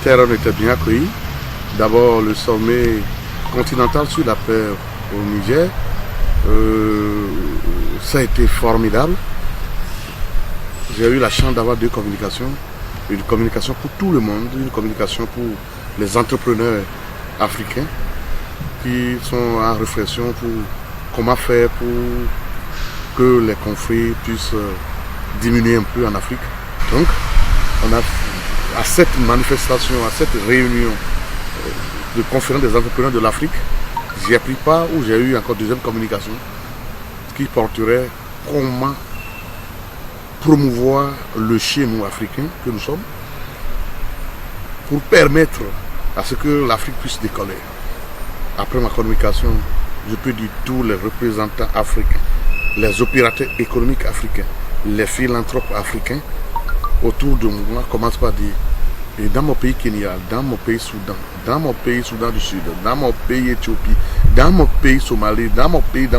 Vitaïron était bien accueilli. D'abord le sommet continental sur la paix au Niger. Ça a été formidable. J'ai eu la chance d'avoir deux communications. Une communication pour tout le monde, une communication pour les entrepreneurs africains qui sont en réflexion pour comment faire pour que les conflits puissent diminuer un peu en Afrique. Donc, on a, à cette manifestation, à cette réunion de conférence des entrepreneurs de l'Afrique, j'y ai pris part où j'ai eu encore deuxième communication qui porterait comment promouvoir le chez nous africain que nous sommes pour permettre à ce que l'Afrique puisse décoller. Après ma communication, je peux dire tous les représentants africains, les opérateurs économiques africains, les philanthropes africains autour de moi commencent par dire, et dans mon pays Kenya, dans mon pays Soudan, dans mon pays Soudan du Sud, dans mon pays Éthiopie, dans mon pays Somalie, dans mon pays,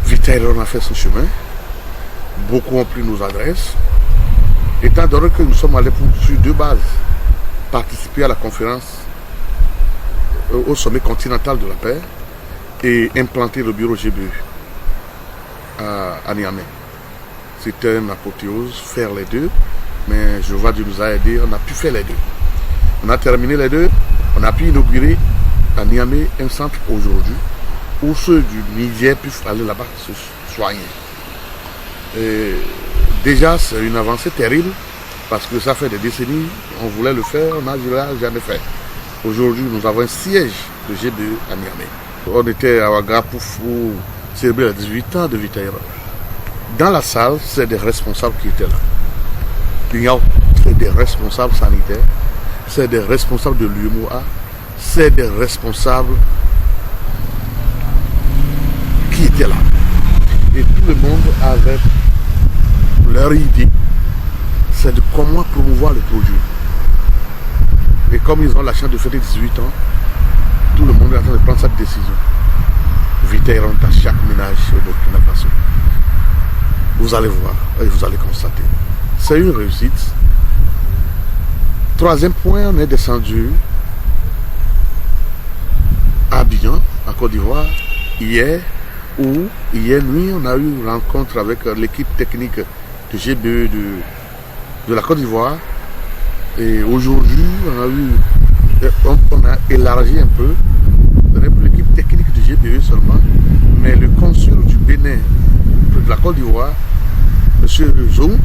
Vitaïron a fait son chemin. Beaucoup ont pris nos adresses. Étant donné que nous sommes allés sur deux bases, participer à la conférence au sommet continental de la paix et implanter le bureau GBE à Niamey. C'était une apothéose, faire les deux, mais Jéhovah Dieu nous a aidés, on a pu faire les deux. On a terminé les deux, on a pu inaugurer à Niamey un centre aujourd'hui où ceux du Niger peuvent aller là-bas se soigner. Et déjà, c'est une avancée terrible parce que ça fait des décennies, on voulait le faire, on n'a jamais fait. Aujourd'hui, nous avons un siège de GBE à Niamey. On était à Ouaga pour célébrer les 18 ans de Vitaïron. Dans la salle, c'est des responsables qui étaient là. C'est des responsables sanitaires, c'est des responsables de l'UMOA, c'est des responsables qui étaient là. Et tout le monde avait leur idée, c'est de comment promouvoir le produit. Et comme ils ont la chance de fêter 18 ans, tout le monde est en train de prendre cette décision. Vitaïron à chaque ménage au Burkina Faso. Vous allez voir et vous allez constater. C'est une réussite. Troisième point, on est descendu à Abidjan, en Côte d'Ivoire, hier nuit, on a eu une rencontre avec l'équipe technique de GBE de la Côte d'Ivoire. Et aujourd'hui, on a élargi un peu. Ce n'est plus l'équipe technique de GBE seulement, mais le consul du Bénin de la Côte d'Ivoire, M. Zoum,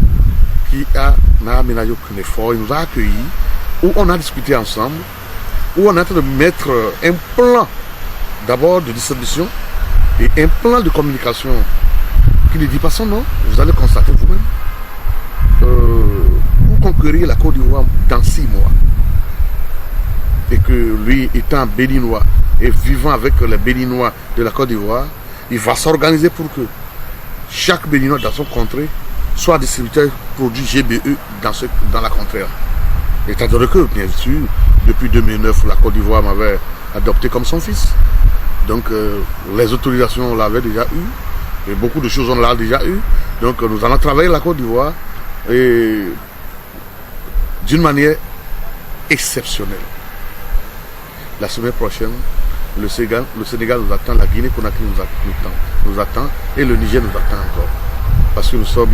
qui a aménagé aucun effort, il nous a accueillis, où on a discuté ensemble, où on est en train de mettre un plan d'abord de distribution et un plan de communication qui ne dit pas son nom, vous allez constater vous-même, pour conquérir la Côte d'Ivoire dans 6 mois. Et que lui, étant béninois et vivant avec les béninois de la Côte d'Ivoire, il va s'organiser pour que chaque béninois dans son contrée soit distributeur produit GBE dans la contrée. Étant donné que, bien sûr, depuis 2009, la Côte d'Ivoire m'avait adopté comme son fils. Donc, les autorisations, on l'avait déjà eu. Et beaucoup de choses, on l'a déjà eu. Donc, nous allons travailler la Côte d'Ivoire et d'une manière exceptionnelle. La semaine prochaine, le Sénégal nous attend, la Guinée-Conakry nous attend et le Niger nous attend encore. Parce que nous sommes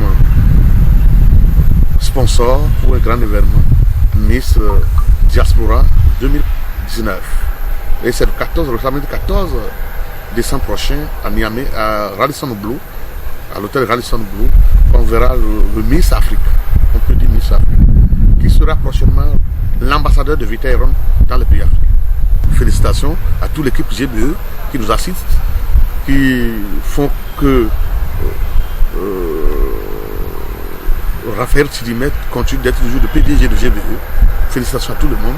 sponsors pour un grand événement, Miss Diaspora 2019. Et c'est le samedi 14 décembre prochain à Niamey, à Radisson Blu, à l'hôtel Radisson Blu, on verra le Miss Afrique, on peut dire Miss Afrique, qui sera prochainement l'ambassadeur de Vitaïron dans le pays africain. Félicitations à toute l'équipe GBE qui nous assiste, qui font que Raphaël Tidimet continue d'être toujours le PDG de GBE. Félicitations à tout le monde.